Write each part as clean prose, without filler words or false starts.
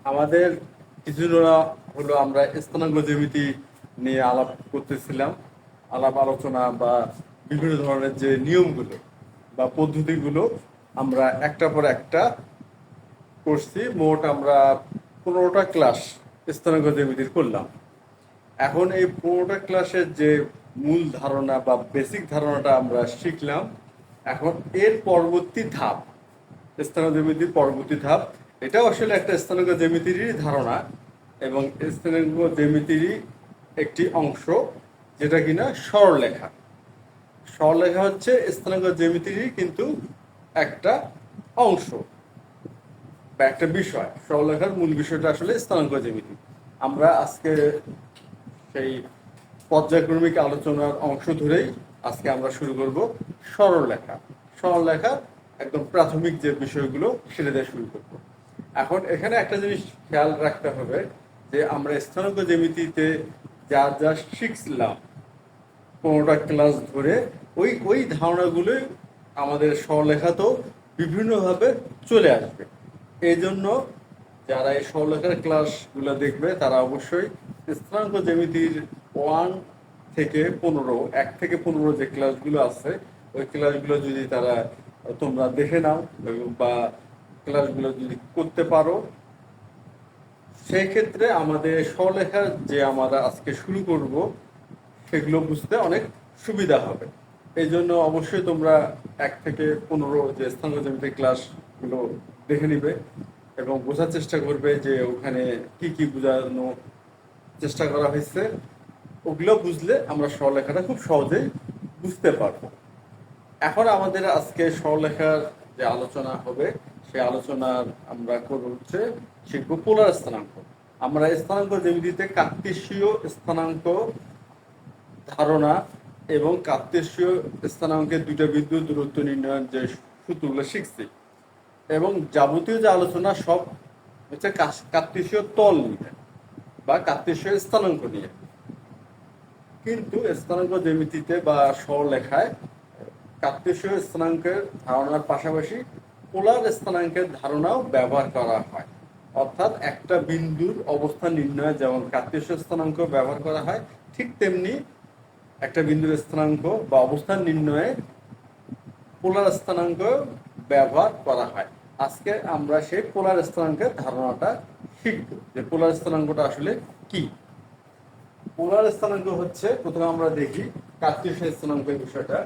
আমাদের কিছুদিন হলো আমরা স্থানাঙ্ক জ্যামিতি নিয়ে আলাপ করতেছিলাম। আলাপ আলোচনা বা বিভিন্ন ধরনের যে নিয়মগুলো বা পদ্ধতিগুলো আমরা একটার পর একটা করছি। মোট আমরা 15টা ক্লাস স্থানাঙ্ক জ্যামিতির করলাম। এখন এই 15টা ক্লাসের যে মূল ধারণা বা বেসিক ধারণাটা আমরা শিখলাম। এখন এর পরবর্তী ধাপ, স্থানাঙ্ক জ্যামিতির পরবর্তী ধাপ, এটাও আসলে একটা স্থানাঙ্ক জ্যামিতিরই ধারণা এবং স্থানাঙ্ক জ্যামিতিরই একটি অংশ, যেটা কিনা সরলরেখা। সরলরেখা হচ্ছে স্থানাঙ্ক জ্যামিতিরই কিন্তু একটা অংশ বা একটা বিষয়। সরলরেখার মূল বিষয়টা আসলে স্থানাঙ্ক জ্যামিতি। আমরা আজকে সেই পর্যায়ক্রমিক আলোচনার অংশ ধরেই আজকে আমরা শুরু করব সরলরেখা। সরলরেখার একদম প্রাথমিক যে বিষয়গুলো সেটা দিয়ে শুরু করব। এখন এখানে একটা জিনিস খেয়াল রাখতে হবে যে আমরা স্থানাঙ্ক জ্যামিতিতে যা যা শিখছিলাম 15টা ক্লাস ধরে, ওই ওই ধারণাগুলোই আমাদের সরলরেখাতেও বিভিন্নভাবে চলে আসবে। এই জন্য যারা এই সরলরেখার ক্লাসগুলো দেখবে তারা অবশ্যই স্থানাঙ্ক জ্যামিতির 1 থেকে 15 যে ক্লাসগুলো আছে ওই ক্লাসগুলো যদি তোমরা দেখে নাও বা ক্লাসগুলো যদি করতে পারো, সেই ক্ষেত্রে আমাদের সরলরেখার যে আমরা আজকে শুরু করব সেগুলো বুঝতে অনেক সুবিধা হবে। এই জন্য অবশ্যই তোমরা 1 থেকে 15 যে স্থানাঙ্ক জ্যামিতিক ক্লাসগুলো দেখে নিবে এবং বোঝার চেষ্টা করবে যে ওখানে কি কি বোঝানো চেষ্টা করা হয়েছে। ওগুলো বুঝলে আমরা সরলরেখাটা খুব সহজেই বুঝতে পারবো। এখন আমাদের আজকে সরলরেখার যে আলোচনা হবে সেই আলোচনার আমরা করব হচ্ছে শিখব পোলার স্থানাঙ্ক। আমরা স্থানাঙ্ক জ্যামিতিতে কার্তেশীয় স্থানাঙ্ক ধারণা এবং কার্তেশীয় স্থানাঙ্কের দুইটা বিন্দুর দূরত্ব নির্ণয়ের যে সূত্রগুলো শিখছি এবং যাবতীয় যে আলোচনা সব হচ্ছে কার্তেশীয় তল নিয়ে বা কার্তেশীয় স্থানাঙ্ক নিয়ে। কিন্তু স্থানাঙ্ক জ্যামিতিতে বা সরলরেখায় কার্তেশীয় স্থানাঙ্কের ধারণার পাশাপাশি পোলার স্থানাঙ্কের ধারণাও ব্যবহার করা হয়। অর্থাৎ একটা বিন্দুর অবস্থান নির্ণয়ে যেমন কার্তেশীয় স্থানাঙ্ক ব্যবহার করা হয়, ঠিক তেমনি একটা বিন্দুর স্থানাঙ্ক বা অবস্থান নির্ণয়ে পোলার স্থানাঙ্ক ব্যবহার করা হয়। আজকে আমরা সেই পোলার স্থানাঙ্কের ধারণাটা শিখব যে পোলার স্থানাঙ্কটা আসলে কি। পোলার স্থানাঙ্ক হচ্ছে, প্রথমে আমরা দেখি কার্তেশীয় স্থানাঙ্কের বিষয়টা।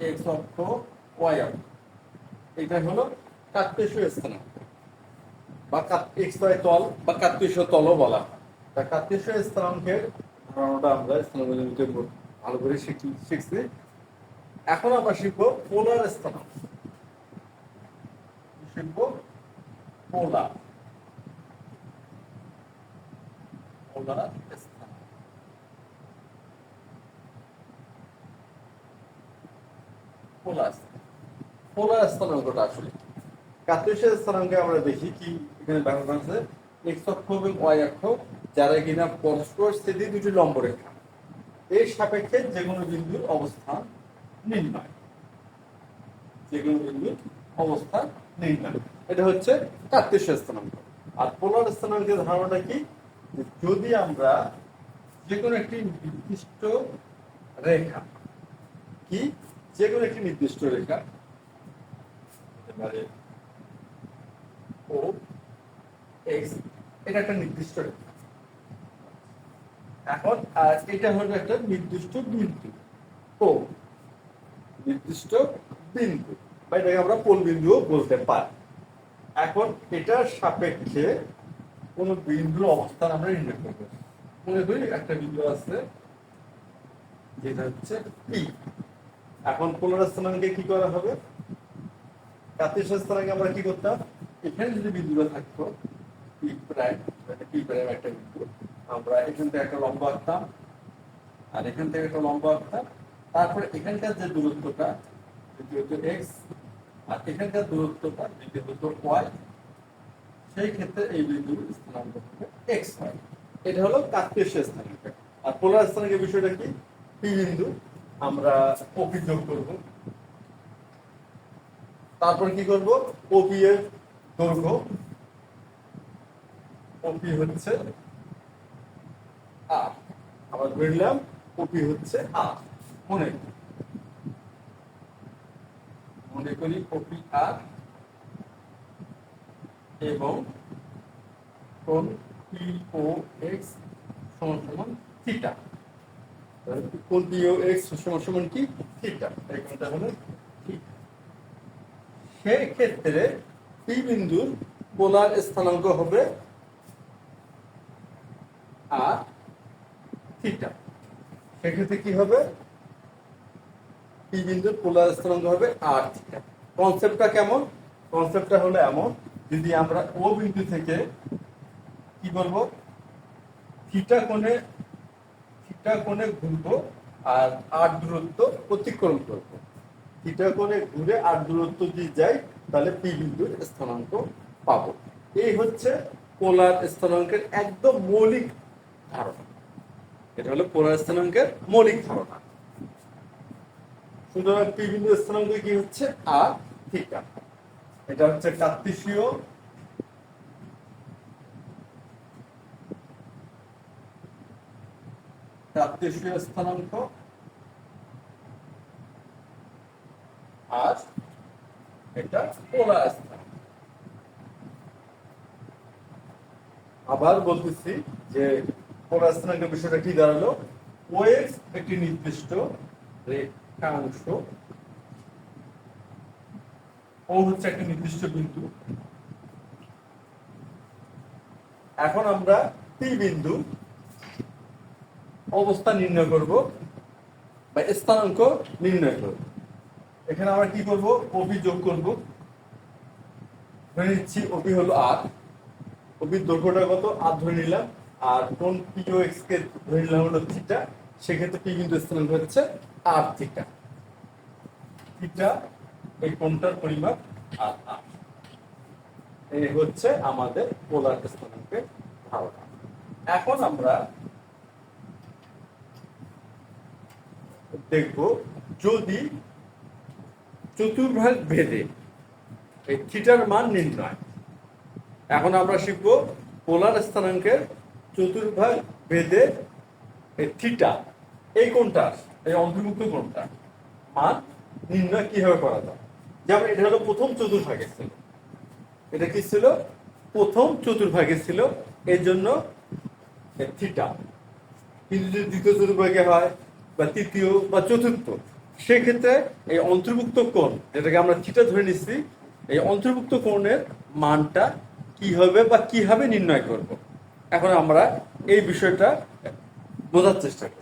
এক্স অক্ষ, ওয়াই অক্ষ, এটা হলো কার্তেশীয় স্থানাঙ্ক বা এক্স ওয়াই তল বা কার্তেশীয় তলও বলা হয়। তা কার্তেশীয় স্থানাঙ্কের ধারণাটা আমরা স্থানাঙ্ক জ্যামিতিতে ভালো করে শিখছি। এখন আমরা শিখবো পোলার স্থানাঙ্ক। শিখবো পোলার পোলার স্থানাঙ্ক। পোলার পোলার স্থানাঙ্কটা আসলে কার্তেশীয় স্থানাঙ্কে আমরা দেখি কি এখানে ব্যবহার আছে এক্স অক্ষ এবং ওয়াই অক্ষ, যারা কিনা পরস্পর স্থিতি দুটি লম্ব রেখা, এর সাপেক্ষে যে কোনো বিন্দুর অবস্থান নির্ণয়। যে কোনো বিন্দুর অবস্থান নির্ণয়, এটা হচ্ছে কার্তেশীয় স্থানাঙ্ক। আর পোলার স্থানাঙ্কের ধারণাটা কি, যদি আমরা যে কোনো একটি নির্দিষ্ট রেখা, কি যে কোনো একটি নির্দিষ্ট রেখা এবারে ও এক্স, এটা একটা নির্দিষ্ট রেখা। এখন এটা হলো একটা নির্দিষ্ট বিন্দু ও নির্দিষ্ট বিন্দু, বা এটাকে আমরা পোল বিন্দুও বলতে পারি। এখন এটার সাপেক্ষে কোন বিন্দুর অবস্থান আমরা নির্ণয় করবো। মনে করি একটা বিন্দু আছে যেটা হচ্ছে পি। এখন পোলার স্থানাঙ্কে কি করা হবে, কার্তেশীয় স্থানাঙ্কে আমরা কি করতাম, এখানে যদি বিন্দুটা থাকতো পি প্রাইম, পি প্রাইম একটা বিন্দু, আমরা এখান থেকে একটা লম্ব আঁকতাম আর এখান থেকে একটা লম্ব আঁকতাম। তারপরে এখানকার যে দূরত্বটা যেটি হতো এক্স আর এখানকার দূরত্বটা যেটি হতো ওয়াই, সেই ক্ষেত্রে এই বিন্দুর স্থানাঙ্ক হবে এক্স ওয়াই। এটা হলো কার্তেশীয় স্থানাঙ্ক। আর পোলার স্থানাঙ্কের বিষয়টা কি, পি বিন্দু আমরা ওকে যোগ করবো, তারপর কি করব, ওপি এর দৈর্ঘ্য, ওপি হচ্ছে আর, আবার ধরলাম ওপি হচ্ছে আর, মনে মনে করি ওপি আর, এবং কোণ পিও এক্স সমান সমান থিটা। কোণ পিও এক্স সমান সমান কি, থিটা। এই কোণটা হলো থিটা। সেই ক্ষেত্রে পি বিন্দুর পোলার স্থানাঙ্ক হবে আর থিটা। সেক্ষেত্রে কি হবে, পি বিন্দুর পোলার স্থানাঙ্ক হবে আর থিটা। কনসেপ্টটা কেমন, কনসেপ্টটা হলো এমন, যদি আমরা ও বিন্দু থেকে কি করব, থিটা কোণে ঘুরবো আর আর দূরত্ব অতিক্রম করব। থিটা কোণে ঘুরে আর দূরত্ব যদি যাই তাহলে পি বিন্দুর স্থানাঙ্ক পাবো। এই হচ্ছে পোলার স্থানাঙ্কের একদম মৌলিক ধারণা। এটা হলো পোলার স্থানাঙ্কের মৌলিক ধারণা। সুতরাং পি বিন্দুর স্থানাঙ্ক কি হচ্ছে আর থিটা। এটা হচ্ছে কার্তেশীয় স্থানাঙ্ক আর এটা পোলার স্থানাঙ্ক। আবার বলতেছি যে পোলার স্থানাঙ্কের বিষয়টা কি দাঁড়ালো, ও এক্স একটি নির্দিষ্ট রেখাংশ, ও হচ্ছে একটি নির্দিষ্ট বিন্দু। এখন আমরা পি বিন্দু অবস্থা নির্ণয় করব বা স্থানাঙ্ক নির্ণয় করব। এখানে আমরা কি করব, ওপি যোগ করব। ধরে নিচ্ছি ওপি হলো আর, ওপির দৈর্ঘ্যটা কত আর ধরে নিলাম, আর কোণ পিও এক্স কে ধরে নিলাম হলো থিটা। সেক্ষেত্রে পি বিন্দু স্থানাঙ্ক হচ্ছে আর থিটা। থিটা এই কোণটার পরিমাপ আর আর। এই হচ্ছে আমাদের পোলার স্থানাঙ্কের ধারণা। এখন আমরা দেখব যদি চতুর্ভাগ ভেদে এই থিটার মান নির্ণয়। এখন আমরা শিখব পোলার স্থানাঙ্কের চতুর্ভাগ ভেদে থিটা, এই কোণটা, এই অন্তর্ভুক্ত কোণটা মান নির্ণয় কিভাবে করা যায়। যেমন এটা হলো প্রথম চতুর্ভাগে ছিল, এটা কি ছিল, প্রথম চতুর্ভাগে ছিল, এর জন্য থিটা। কিন্তু যদি দ্বিতীয় চতুর্ভাগে হয় বা তৃতীয় বা চতুর্থ, সেক্ষেত্রে এই অন্তর্ভুক্ত কোণ, যেটাকে আমরা থিটা ধরে নিচ্ছি, এই অন্তর্ভুক্ত কোণের মানটা কি হবে বা কিভাবে নির্ণয় করব। এখন আমরা এই বিষয়টা বোঝার চেষ্টা করি।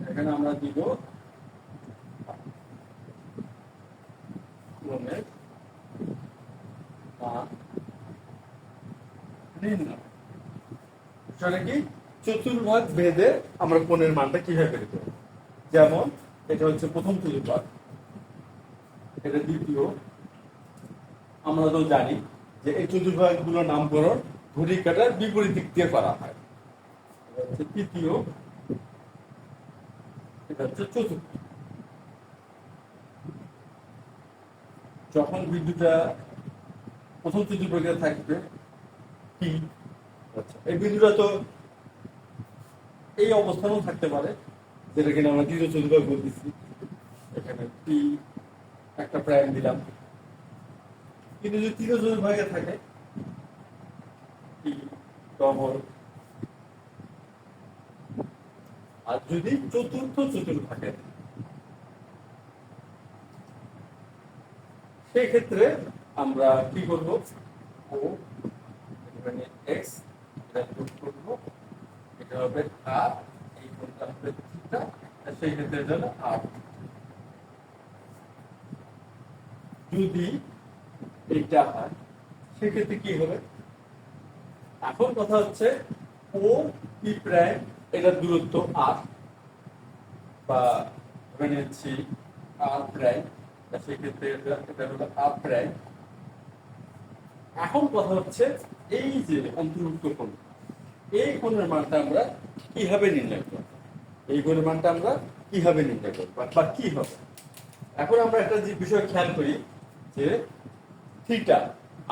এখানে আমরা দিব কোণের মান নির্ণয়। সেটা কি, চতুর্ভাগ ভেদে আমরা কোণের মানটা কিভাবে বের করব। যেমন এটা হচ্ছে প্রথম চতুর্ভাগ, এটা দ্বিতীয়। আমরা তো জানি যে এই চতুর্ভাগ গুলোর নামকরণ ঘড়ির কাঁটার বিপরীত দিক দিয়ে করা হয়। এটা হচ্ছে তৃতীয়, এটা হচ্ছে চতুর্থ। যখন বিন্দুটা প্রথম চতুর্ভাগে থাকবে কি, আচ্ছা এই বিন্দুটা তো এই অবস্থানেও থাকতে পারে, যেটা কিনা আমরা দ্বিতীয় চতুর্ভাগ বলতেছি। এখানে পি একটা প্রাইম দিলাম। কিন্তু যদি তৃতীয় চতুর্ভাগে থাকে পি ডবল, আর যদি চতুর্থ চতুর্ভাগে, সেই ক্ষেত্রে আমরা কি করব, ও এখানে এক্স এটা যোগ করব, এটা হবে আর, এই কোণটা হবে থিটা, সেই ক্ষেত্রে এটা হলো আর। যদি এটা হয় সেক্ষেত্রে কি হবে, এখন কথা হচ্ছে ও পি প্রাইম, এটা দূরত্ব আর, বা ধরে নিচ্ছি আর প্রাইম, সেক্ষেত্রে এটা হলো আর প্রাইম। এখন কথা হচ্ছে এই যে অন্তর্ভুক্ত কোণ, এই কোণের মানটা আমরা কিভাবে নির্ণয় করব, এই কোণের মানটা আমরা কিভাবে নির্ণয় করব বা কি হবে। এখন আমরা একটা যে বিষয় খেয়াল করি যে থিটা,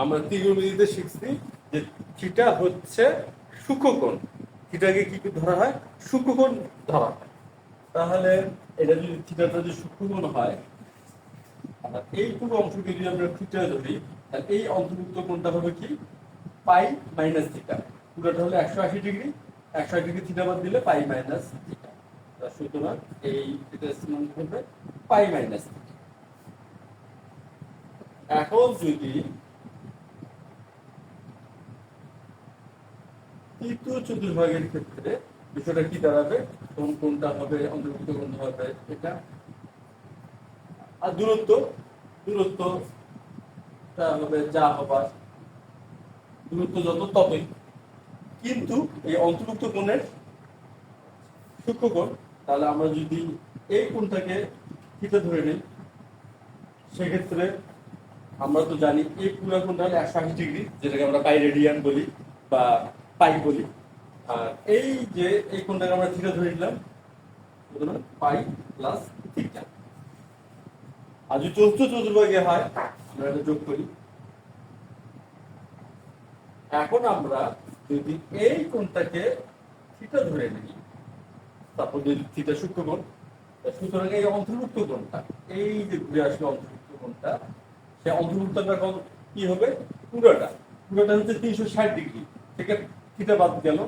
আমরা ত্রিকোণমিতিতে শিখছি যে থিটা হচ্ছে সূক্ষ্মকোণ, থিটাকে কি ধরা হয়, সূক্ষ্মকোণ ধরা হয়। তাহলে এটা যদি থিটাটা যদি সূক্ষ্মকোণ হয়, আর এই পুরো অংশকে যদি আমরা থিটা ধরি, তাহলে এই অন্তর্ভুক্ত কোণটা হবে কি, পাই মাইনাস থিটা। পুরোটা হলো 180 ডিগ্রি, 180 ডিগ্রি থিটা বাদ দিলে পাই মাইনাস থিটা। সুতরাং এই এটা সমান হবে পাই মাইনাস থিটা। এখন যদি তৃতীয় চতুর্ভাগের ক্ষেত্রে বিষয়টা কি দাঁড়াবে, কোনটা হবে অন্তর্ভুক্ত কোণ হবে এটা, আর দূরত্বটা হবে যা হবার, দূরত্ব যত ততই। কিন্তু এই অন্তর্ভুক্ত কোণের সূক্ষ্মকোণ, তাহলে আমরা যদি এই কোণটাকে থিটা ধরে নিই, সেক্ষেত্রে আমরা তো জানি এই পুরো কোণটা হলো 180 ডিগ্রি, যেটাকে আমরা পাই রেডিয়ান বলি বা পাই বলি। আর এই যে এই কোণটাকে আমরা থিটা ধরে নিলাম, সুতরাং পাই প্লাস থিটা। আর যদি চতুর্থ চতুর্ভাগে হয়, আমরা এটা যোগ করি। এখন আমরা যদি এই কোণটাকে থিটা ধরে নিই, তারপর যদি থিটা সূক্ষ্মকোণ, সুতরাং এই অন্তর্ভুক্ত কোণটা, এই যে ঘুরে আসলে অন্তর্ভুক্ত কোণটা, সেই অন্তর্ভুক্তটা কোণ কি হবে, পুরোটা হচ্ছে 360 ডিগ্রি থেকে থিটা বাদ গেল,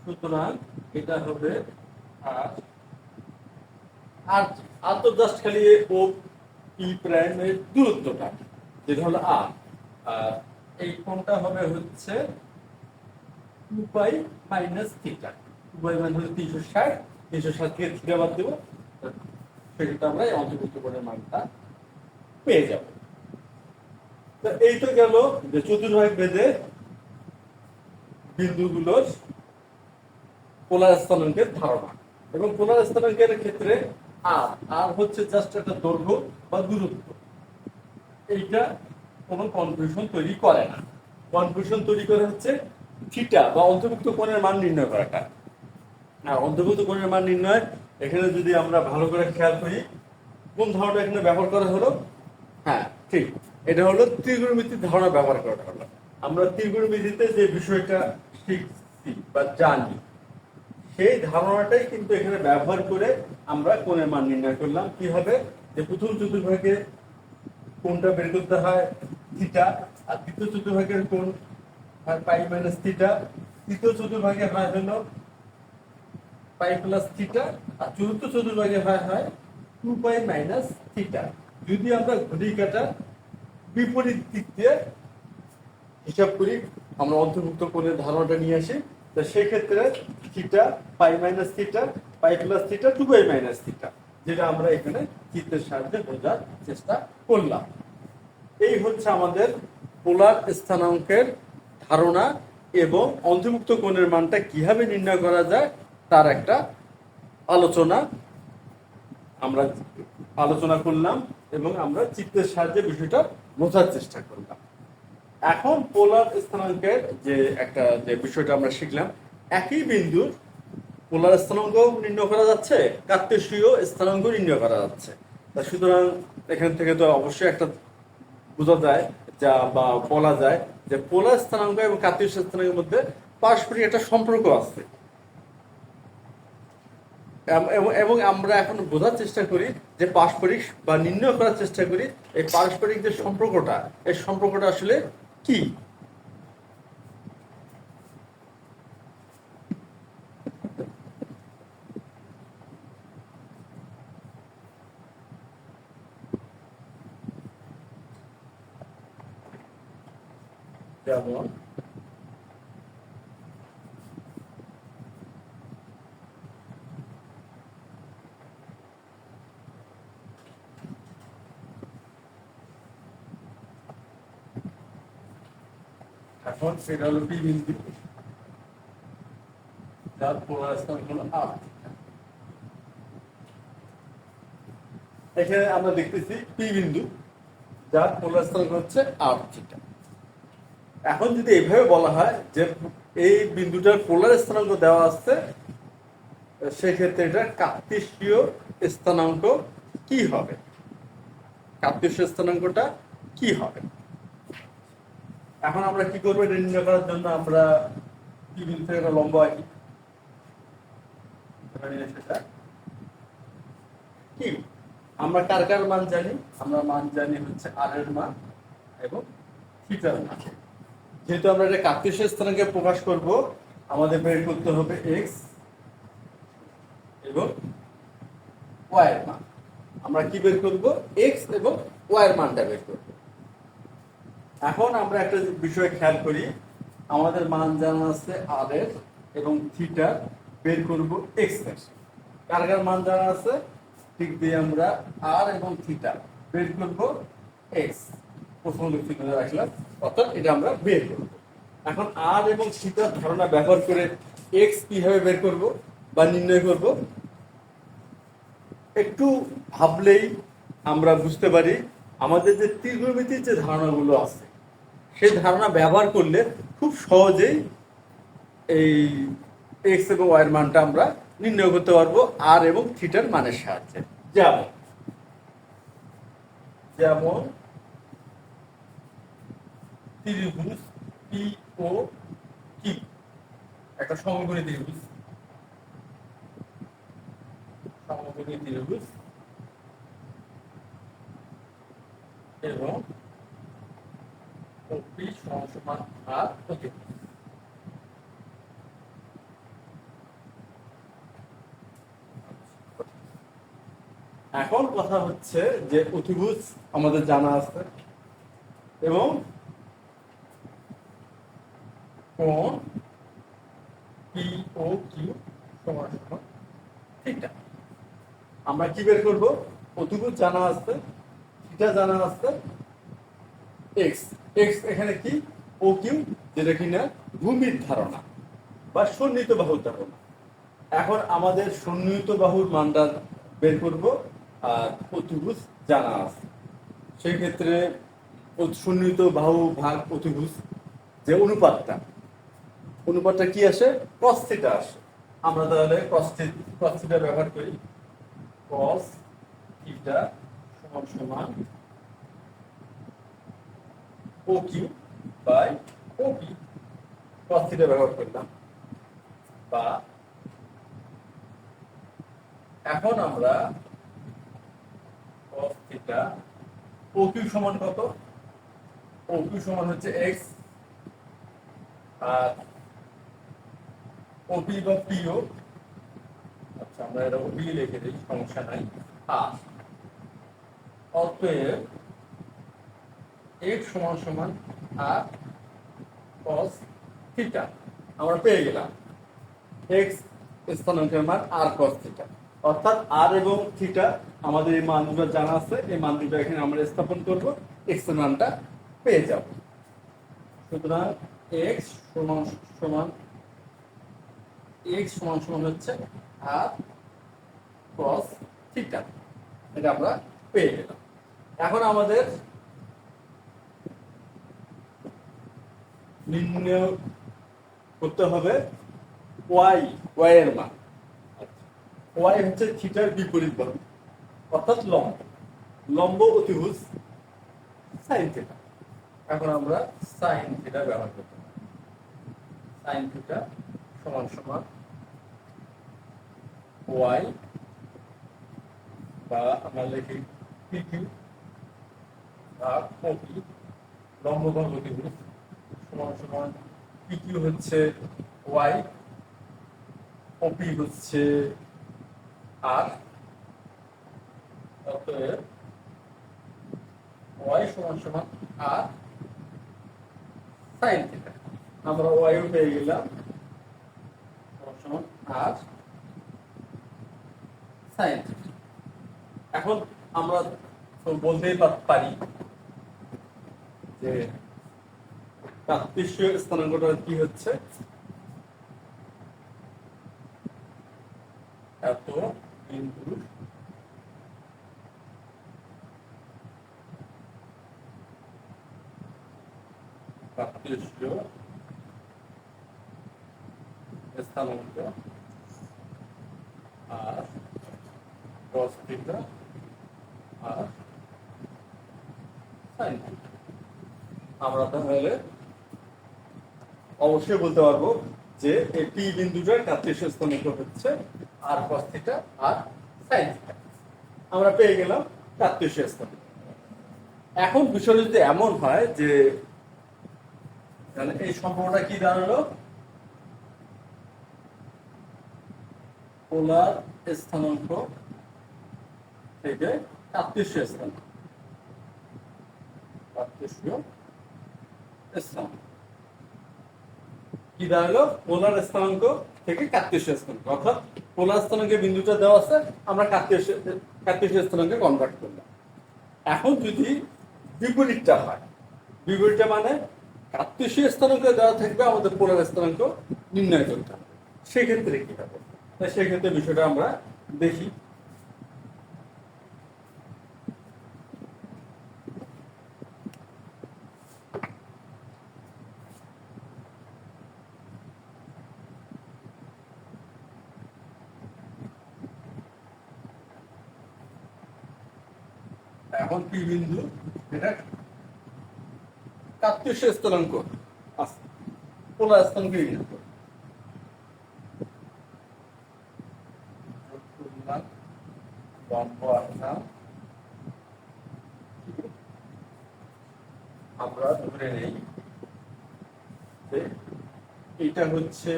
সুতরাং এটা হবে আর আর তো জাস্ট খালি ও পি প্রাইমের দূরত্বটা, যেটা হলো আর এই কোণটা হবে হচ্ছে 2 পাই মাইনাস থিটা। 2 পাই মানে হলো 360, 360 থেকে থিটা বাদ দেবো, সেক্ষেত্রে আমরা এই অন্তর্ভুক্ত কোণের মানটা পেয়ে যাব। তো এই তো গেল যে চতুর্ভাগ ভেদে বিন্দুগুলোর পোলার স্থানাঙ্কের ধারণা। এবং পোলার স্থানাঙ্কের ক্ষেত্রে আর হচ্ছে জাস্ট একটা দৈর্ঘ্য বা দূরত্ব, এইটা কোনো কনফিউশন তৈরি করে না। কনফিউশন তৈরি করে হচ্ছে থিটা বা অন্তর্ভুক্ত কোণের মান নির্ণয় করাটা। আর অন্তর্ভুক্ত কোণের মান নির্ণয় এখানে যদি আমরা ভালো করে খেয়াল করি, কোন ধারণা এখানে ব্যবহার করা হলো, হ্যাঁ ঠিক, এটা হলো ত্রিকোণমিতির ধারণা ব্যবহার করা হলো। আমরা ত্রিকোণমিতিতে যে বিষয়টা শিখছি বা জানি, সেই ধারণাটাই কিন্তু এখানে ব্যবহার করে আমরা কোণের মান নির্ণয় করলাম। কি হবে, যে প্রথম চতুর্ভাগে কোণটা বের করতে হয় থিটা, আর দ্বিতীয় চতুর্ভাগের কোণ হয় পাই মাইনাস থিটা, তৃতীয় চতুর্ভাগে হয় হলো পাই প্লাস থিটা, আর চতুর্থ চতুর্ভাগে হয় 2 পাই মাইনাস থিটা। যদি আমরা ঘড়ি কাটা বিপরীত দিক দিয়ে হিসাব করি, আমরা অন্তর্ভুক্ত কোণের ধারণাটা নিয়ে আসি, তো সেই ক্ষেত্রে theta pi minus theta, pi plus theta, 2 pi minus theta, যেটা আমরা এখানে চিত্রের সাহায্যে বোঝার চেষ্টা করলাম। এই হচ্ছে আমাদের পোলার স্থানাঙ্কের ধারণা এবং অন্তর্ভুক্ত কোণের মানটা কিভাবে নির্ণয় করা যায় তার একটা আলোচনা আমরা করলাম এবং আমরা চিত্রের সাহায্যে বিষয়টা বোঝার চেষ্টা করলাম। এখন পোলার স্থানাঙ্কের যে বিষয়টা আমরা শিখলাম, একই বিন্দুর পোলার স্থানাঙ্ক নির্ণয় করা যাচ্ছে, কার্তেশীয় স্থানাঙ্ক নির্ণয় করা যাচ্ছে। সুতরাং এখান থেকে তো অবশ্যই একটা বোঝা যায় বা বলা যায় যে পোলার স্থানাঙ্ক এবং কার্তেশীয় স্থানাঙ্কের মধ্যে পারস্পরিক একটা সম্পর্ক আছে। এবং আমরা এখন বোঝার চেষ্টা করি যে পারস্পরিক বা নির্ণয় করার চেষ্টা করি এই পারস্পরিক যে সম্পর্কটা, এই সম্পর্কটা আসলে কি। যেমন এখন সেটা হলো পি বিন্দু, যার পোলার স্থানাঙ্ক হলো আর। এখানে আমরা দেখতেছি পি বিন্দু, যার পোলার স্থানাঙ্ক হচ্ছে আর থিটা। এখন যদি এইভাবে বলা হয় যে এই বিন্দুটার পোলার স্থানাঙ্ক দেওয়া আছে, সেক্ষেত্রে এটা কার্তেশীয় স্থানাঙ্ক কি হবে? কার্তেশীয় স্থানাঙ্কটা কি হবে? এখন আমরা কি করবো এটা নির্ণয় করার জন্য? আমরা পি বিন্দু থেকে একটা লম্ব আঁকি। সেটা কি? আমরা কার কার মান জানি? আমরা মান জানি হচ্ছে আর এর মান এবং থিটার মান। যেহেতু আমরা এটা কার্তেশীয় স্থানাঙ্কে প্রকাশ করব, আমাদের বের করতে হবে এক্স এবং ওয়াই এর মান। আমরা কি বের করব? এক্স এবং ওয়াই এর মানটা বের করব। এখন আমরা একটা বিষয় খেয়াল করি, আমাদের মান জানা আছে আর এর এবং থিটা, বের করব এক্স এর। কার কার মান জানা আছে? ঠিক দিয়ে আমরা আর এবং থিটা বের করব এক্স, প্রথম লক্ষিত রাখলাম, অর্থাৎ এটা আমরা বের করব। এখন আর এবং থিটার ধারণা ব্যবহার করে এক্স কিভাবে বের করব বা নির্ণয় করব, একটু ভাবলেই আমরা বুঝতে পারি। আমাদের যে ত্রিকোণমিতির যে ধারণাগুলো আছে, সেই ধারণা ব্যবহার করলে খুব সহজেই এই এক্স এবং ওয়াই এর মানটা আমরা নির্ণয় করতে পারবো আর এবং থিটার মানের সাহায্যে। যেমন যেমন ত্রিভুজ পি ও কিউ, একটা সমকোণী ত্রিভুজ, সমকোণী ত্রিভুজ এবং পি সমান আর অতিভুজ। এখন কথা হচ্ছে যে অতিভুজ আমাদের জানা আছে এবং কোণ পি ও কিউ সমান সমান থিটা। আমরা কি বের করব? অতিভুজ জানা আছে, থিটা জানা আছে, এক্স। এক্স এখানে কি? ও কিউ, যেটা কিনা ভূমির ধারণা বা সন্নিহিত বাহুর ধারণা। এখন আমাদের সন্নিহিত বাহুর মানটা বের করব আর অতিভুজ জানা আছে। সেই ক্ষেত্রে সন্নিহিত বাহু ভাগ অতিভুজ যে অনুপাতটা কি আসে? cos থিটা আসে। আমরা তাহলে cos থিটা ব্যবহার করি। cos থিটা সমান সমান O Q by O P. cos theta ব্যবহার করলাম। বা এখন আমরা cos থিটা, ও কিউ সমান কত? ও কিউ সমান হচ্ছে এক্স, আর ওপি বা পিও, আচ্ছা আমরা এটা ওপি লিখে দিই, সমস্যা নাই। আর অতএব এক্স সমান সমান আর cos থিটা আমরা পেয়ে গেলাম। এক্স স্থানাঙ্কের মান আর cos থিটা, অর্থাৎ আর এবং থিটা আমাদের এই মান দুটো জানা আছে। এই মান দুটো এখানে আমরা স্থাপন করব, এক্স এর মানটা পেয়ে যাব। সুতরাং এক্স সমান সমান এক্স সমান সমান হচ্ছে আর cos থিটা, এটা আমরা পেয়ে গেলাম। এখন আমাদের নির্ণয় করতে হবে ওয়াই এর মান। ওয়াই হচ্ছে থিটার বিপরীত বাহু, অর্থাৎ লম্ব অতিভুজ সাইন থিটা। এখন আমরা সাইন থিটা ব্যবহার করতে পারি। সাইন থিটা সমান সমান ওয়াই, বা আমরা লিখি পি কিউ ভাগ ওপি, লম্ব ভাগ অতিভুজ সমান সমান পি কিউ হচ্ছে ওয়াই, ওপি হচ্ছে আর। অতএব ওয়াই সমান সমান আর সাইন থিটা। আমরা ওয়াই পেয়ে গেলাম সমান আর সাইন থিটা। এখন আমরা বলতেই পারি যে কার্তেশীয় স্থানাঙ্কটা কি হচ্ছে? এত বিন্দু কার্টেসীয় স্থানাঙ্ক আর cos থিটা আর sin থিটা। আমরা তাহলে অবশ্যই বলতে পারবো যে এই পি বিন্দুটার কার্টেসীয় স্থানাঙ্ক হচ্ছে আর cos থিটা আর sin থিটা। আমরা পেয়ে গেলাম কার্টেসীয় স্থানাঙ্ক। এখন বিষয়টা যদি এমন হয় যে তাহলে এই সম্পর্কটা কি দাঁড়ালো, পোলার স্থানাঙ্ক থেকে কার্টেসীয় স্থানাঙ্ক, কার্টেসীয় স্থানাঙ্ক কি দাঁড়ালো, পোলার স্থানাঙ্ক থেকে কার্টেসীয় স্থানাঙ্ক, অর্থাৎ পোলার স্থানাঙ্কে বিন্দুটা দেওয়া আছে, আমরা কার্টেসীয় স্থানাঙ্কে কনভার্ট করলাম। এখন যদি বিপরীতটা হয়, বিপরীতটা মানে কার্টেসীয় স্থানাঙ্ক দেওয়া থাকবে, আমাদের পোলার স্থানাঙ্ক নির্ণয় করতে হবে, সেক্ষেত্রে কি হবে? তাই সেক্ষেত্রে বিষয়টা আমরা দেখি। এখন পি বিন্দু, এটা কার্টেসীয় স্থানাঙ্ক আছে, পোলার স্থানাঙ্ক আমরা ধরে নেই যে এটা হচ্ছে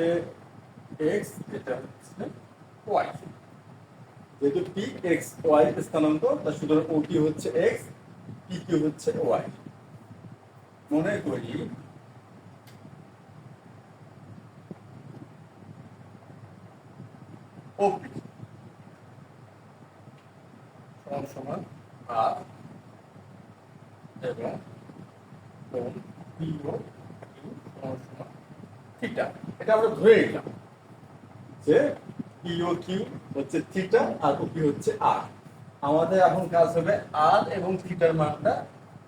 এক্স, এটা হচ্ছে ওয়াই। যেহেতু পি এক্স ওয়াই স্থানাঙ্ক, তার সুতরাং ওটি হচ্ছে এক্স, পি কিউ হচ্ছে ওয়াই। মনে করি ওপি সমান সমান আর এবং কোণ পিও কিউ সমান সমান থিটা। এটা আমরা ধরে নিলাম যে পিও কিউ হচ্ছে থিটা আর ওপি হচ্ছে আর। আমাদের এখন কাজ হবে আর এবং থিটার মানটা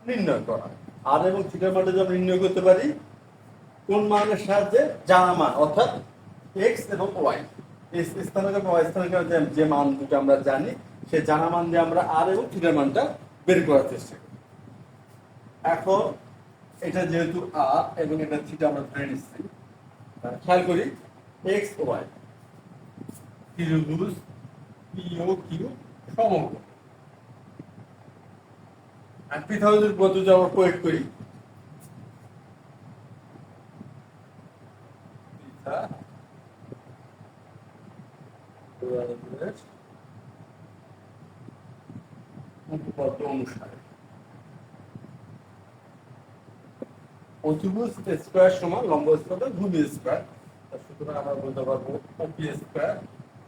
নির্ণয় করা। আর এবং থিটার মানটা যদি আমরা নির্ণয় করতে পারি কোন মানের সাহায্যে, জানা মান, অর্থাৎ এক্স এবং ওয়াই, এক্স স্থানাঙ্ক এবং ওয়াই স্থানাঙ্কের যে মান দুটো আমরা জানি, সে জানা মান দিয়ে আমরা আর এবং থিটার মানটা বের করার চেষ্টা করি। এখন এটা যেহেতু আর এবং এটা থিটা আমরা ধরে নিচ্ছি, খেয়াল করি এক্স ওয়াই ত্রিভুজ পিও কিউ সমকোণ। আর পিথাগোরাসের পদ্ধতি আমরা প্রয়োগ করি, উপপাদ্য অনুসারে অতিভুজ স্কয়ার সমান লম্ব স্কয়ার ভূমি স্কয়ার। সুতরাং আমরা বলতে পারবো ওপি স্কয়ার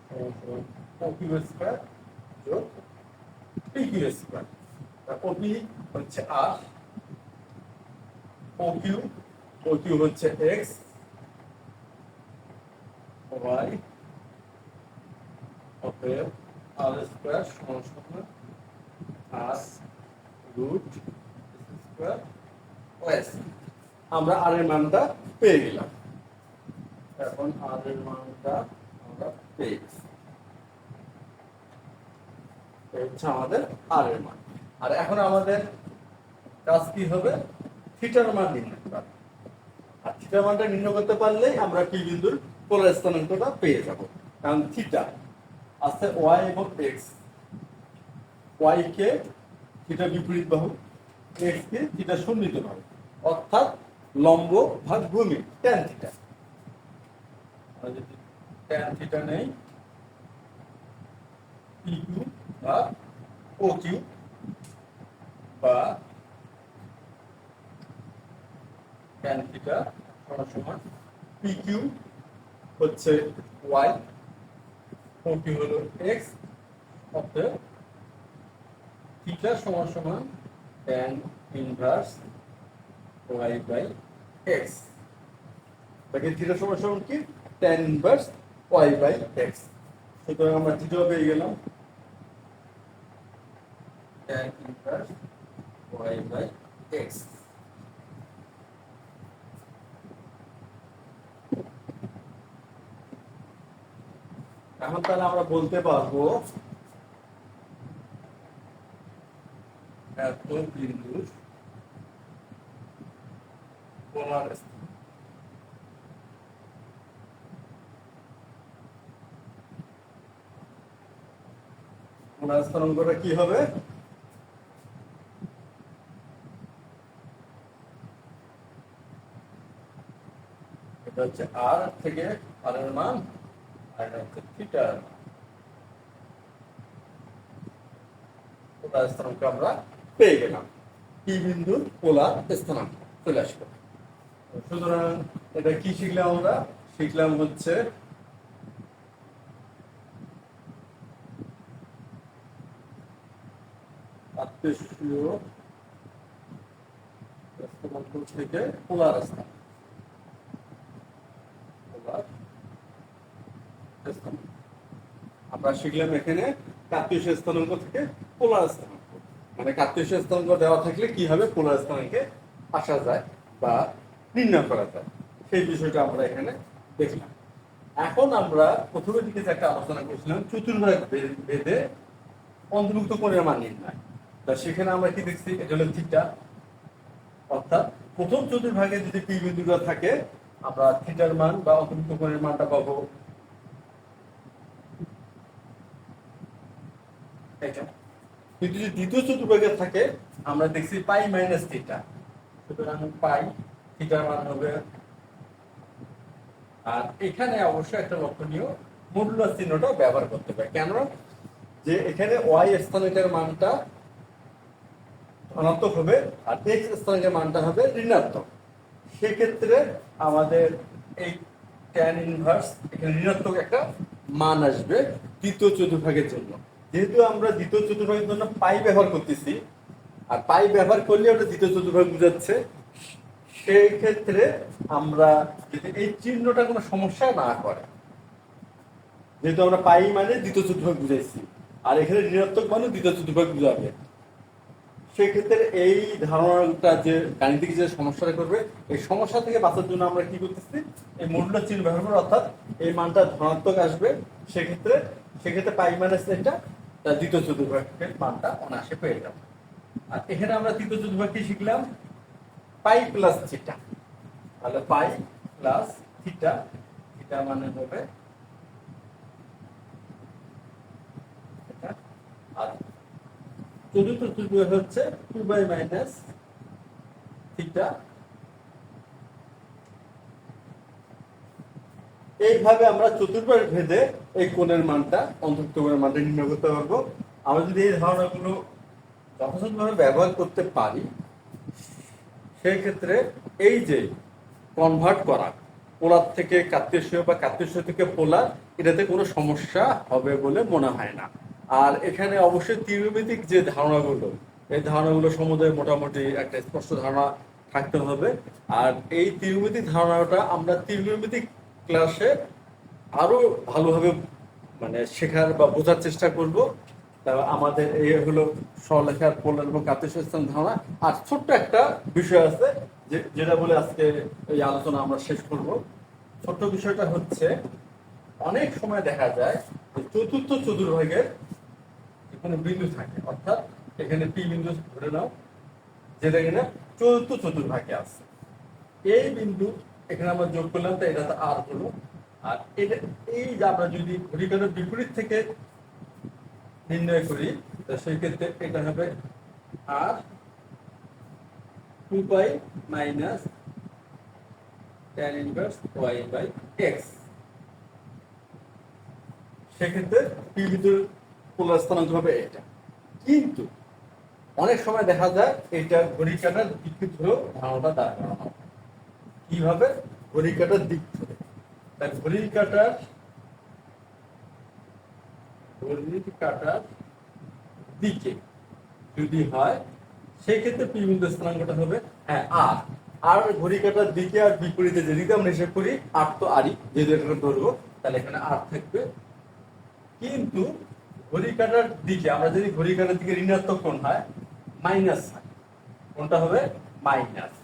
সমান ওকিউ স্কয়ার যোগ পিকিউ স্কয়ার। ওপি হচ্ছে আর, ওকিউ হচ্ছে এক্স, ওয়াই অতএব আর স্কয়ার সমান সমান আর রুট স্কয়ার ওএস। আমরা আর এর মানটা পেয়ে গেলাম। এখন আর এর মানটা আমরা পেয়ে গেছি, এই হচ্ছে আমাদের আর এর মান। আর এখন আমাদের কাজ কি হবে, থিটার মান নির্ণয় করা। আর থিটার মানটা নির্ণয় করতে পারলেই আমরা পি বিন্দুর পোলার স্থানাঙ্কটা পেয়ে যাব। কারণ থিটা আছে ওয়াই এবং এক্স, ওয়াই কে থিটা বিপরীত বাহু, এক্স কে থিটা সন্নিহিত বাহু, অর্থাৎ লম্ব ভাগ ভূমি ট্যান থিটা। আমরা যদি ট্যান থিটা নেই, পি কিউ বা ও কিউ বা ট্যান থিটা সমান সমান পি কিউ হচ্ছে ওয়াই, ও কিউ হলো এক্স, অতএব থিটা সমান সমান tan inverse Y by X. তাকে থিটা সমান সমান কি, tan inverse Y by X. সুতরাং আমরা থিটা পেয়ে গেলাম tan inverse Y by X. তাহলে আমরা বলতে পারবো এত বিন্দুর পোলার স্থানাঙ্কটা কি হবে? এটা হচ্ছে আর থেকে আর এর মান, আর এটা হচ্ছে থিটার মান। পোলার স্থানাঙ্ক আমরা পেয়ে গেলাম, পি বিন্দুর পোলার স্থানাঙ্ক চলে আসলো। সুতরাং এটা কি শিখলাম আমরা? শিখলাম হচ্ছে কার্তেশীয় স্থানাঙ্ক থেকে পোলার স্থানাঙ্ক। আমরা শিখলাম এখানে কার্তেশীয় স্থানাঙ্ক থেকে পোলার স্থানাঙ্ক, মানে কার্তেশীয় স্থানাঙ্ক দেওয়া থাকলে কিভাবে পোলার স্থানাঙ্কে আসা যায় বা নির্ণয় করা যায়, সেই বিষয়টা আমরা এখানে দেখলাম। এখন আমরা প্রথমের দিকে যে একটা আলোচনা করছিলাম চতুর্ভাগ ভেদে অন্তর্ভুক্ত কোণের মান নির্ণয়, তা সেখানে আমরা কি দেখছি? এটা হলো থিটা। অর্থাৎ প্রথম চতুর্ভাগে যদি পি বিন্দুটা থাকে আমরা থিটার মান বা অন্তর্ভুক্ত কোণের মানটা পাবো এটা। কিন্তু যদি দ্বিতীয় চতুর্ভাগে থাকে আমরা দেখছি পাই মাইনাস থিটা, সুতরাং পাই থিটার মান হবে। আর এখানে অবশ্যই একটা লক্ষণীয় মডুলাস চিহ্নটা ব্যবহার করতে পারে। কেন? যে এখানে ওয়াই স্থানাঙ্কের মানটা ধনাত্মক হবে আর এক্স স্থানাঙ্কের মানটা হবে ঋণাত্মক। সেক্ষেত্রে আমাদের এই ট্যান ইনভার্স এখানে ঋণাত্মক একটা মান আসবে দ্বিতীয় চতুর্ভাগের জন্য। যেহেতু আমরা দ্বিতীয় চতুর্ভাগের জন্য পাই ব্যবহার করতেছি, আর পাই ব্যবহার করলে ওটা দ্বিতীয় চতুর্ভাগ বুঝাচ্ছে, সেই ক্ষেত্রে আমরা যদি এই চিহ্নটা কোনো সমস্যা না করে, যেহেতু আমরা পাই মানে দ্বিতীয় চতুর্ভাগ বুঝাইছি আর এখানে ঋণাত্মক মানে দ্বিতীয় চতুর্ভাগ বুঝাবে, সেক্ষেত্রে এই ধারণাটা যে গাণিতিক যে সমস্যাটা করবে এই সমস্যা থেকে বাঁচার জন্য আমরা কি করতেছি? এই মডুলাস চিহ্ন ব্যবহার করে, অর্থাৎ এই মানটা ধনাত্মক আসবে, সেক্ষেত্রে পাই মাইনাস এটা তার দ্বিতীয় চতুর্ভাগের মানটা অনায়াসে পেয়ে যাবে। আর এখানে আমরা তৃতীয় চতুর্ভাগ কি শিখলাম? পাই প্লাস থিটা। তাহলে পাই প্লাস থিটা, থিটা মানে হবে এটা। আর চতুর্থ চতুর্ভাগ হচ্ছে 2 পাই মাইনাস থিটা। এইভাবে আমরা চতুর্ভাগ ভেদে এই কোণের মানটা, অন্তর্ভুক্ত কোণের মানটা নির্ণয় করতে পারবো। আমরা যদি এই ধারণাগুলো যথাযথভাবে ব্যবহার করতে পারি, সেই ক্ষেত্রে এই যে কনভার্ট করা পোলার থেকে কার্তেশীয় বা কার্তেশীয় থেকে পোলার, এটাতে কোনো সমস্যা হবে বলে মনে হয় না। আর এখানে অবশ্যই ত্রিমিতিক যে ধারণাগুলো, এই ধারণাগুলো সম্বন্ধে মোটামুটি একটা স্পষ্ট ধারণা থাকতে হবে। আর এই ত্রিমিতিক ধারণাটা আমরা ত্রিমিতিক ক্লাসে আরো ভালোভাবে মানে শেখার বা বোঝার চেষ্টা করব। আমাদের এই হলো সরলরেখার পোলার এবং কার্তেশীয় স্থান ধারণা। আর ছোট্ট একটা বিষয় আছে যেটা বলে আজকে এই আলোচনা আমরা শেষ করব। ছোট্ট বিষয়টা হচ্ছে অনেক সময় দেখা যায় যে চতুর্থ চতুর্ভাগের কোনো বিন্দু থাকে, অর্থাৎ এখানে পি বিন্দু ধরে নাও, যেটা কিনা চতুর্থ চতুর্ভাগে আছে। এই বিন্দু এখানে আমরা যোগ করলাম, তাই এটা আর হলো। আর এটা এই যে আমরা যদি ঘড়িকাটার বিপরীত থেকে নির্ণয় করি, সেই ক্ষেত্রে এটা হবে আর 2 pi minus tan inverse y by x। সেক্ষেত্রে পি বিন্দুর পোলার স্থানাঙ্ক হবে এটা। কিন্তু অনেক সময় দেখা যায় এটা ঘড়ি কাটার দিক ধরে ধারণাটা দাঁড় করানো হয়। কিভাবে? ঘড়ি কাটার দিক ধরে। তাই ঘড়ি কাটার দিকে যদি হয়, সেই ক্ষেত্রে পি বিন্দুর স্থানাঙ্কটা হবে আর ঘড়ি কাটার দিকে আর বিপরীতে যদি আমরা হিসেব করি, আর তো আরই যেহেতু এটা ধরবো, তাহলে এখানে আর থাকবে। কিন্তু ঘড়ি কাটার দিকে আমরা যদি ঘড়ি কাটার দিকে ঋণাত্মক কোণ হয়, মাইনাস হয়, কোনটা হবে মাইনাস,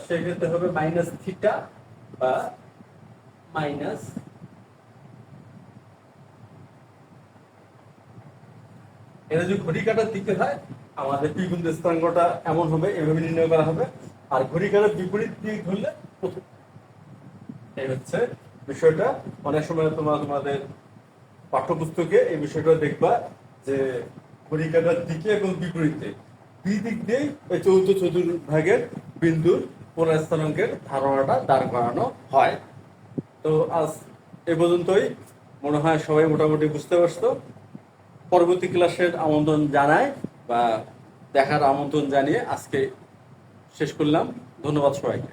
সেক্ষেত্রে হবে মাইনাস থিটা বা মাইনাস এটা যদি ঘড়ি কাটার দিকে হয় আমাদের দ্বিগুণ স্থানাঙ্কটা এমন হবে, এভাবে নির্ণয় করা হবে। আর ঘড়ি কাটার বিপরীত দিক ধরলে প্রথম। এই হচ্ছে বিষয়টা। অনেক সময় তোমাদের পাঠ্যপুস্তকে এই বিষয়টা দেখবা যে ঘড়ি কাটার দিকে এবং বিপরীতে দুই দিক দিয়েই এই চৌথ চতুর্ভাগের বিন্দুর পুনঃস্থানাঙ্কের ধারণাটা দাঁড় করানো হয়। তো আজ এ পর্যন্তই, মনে হয় সবাই মোটামুটি বুঝতে পারছো। পরবর্তী ক্লাসের আমন্ত্রণ জানাই বা দেখার আমন্ত্রণ জানিয়ে আজকে শেষ করলাম। ধন্যবাদ সবাইকে।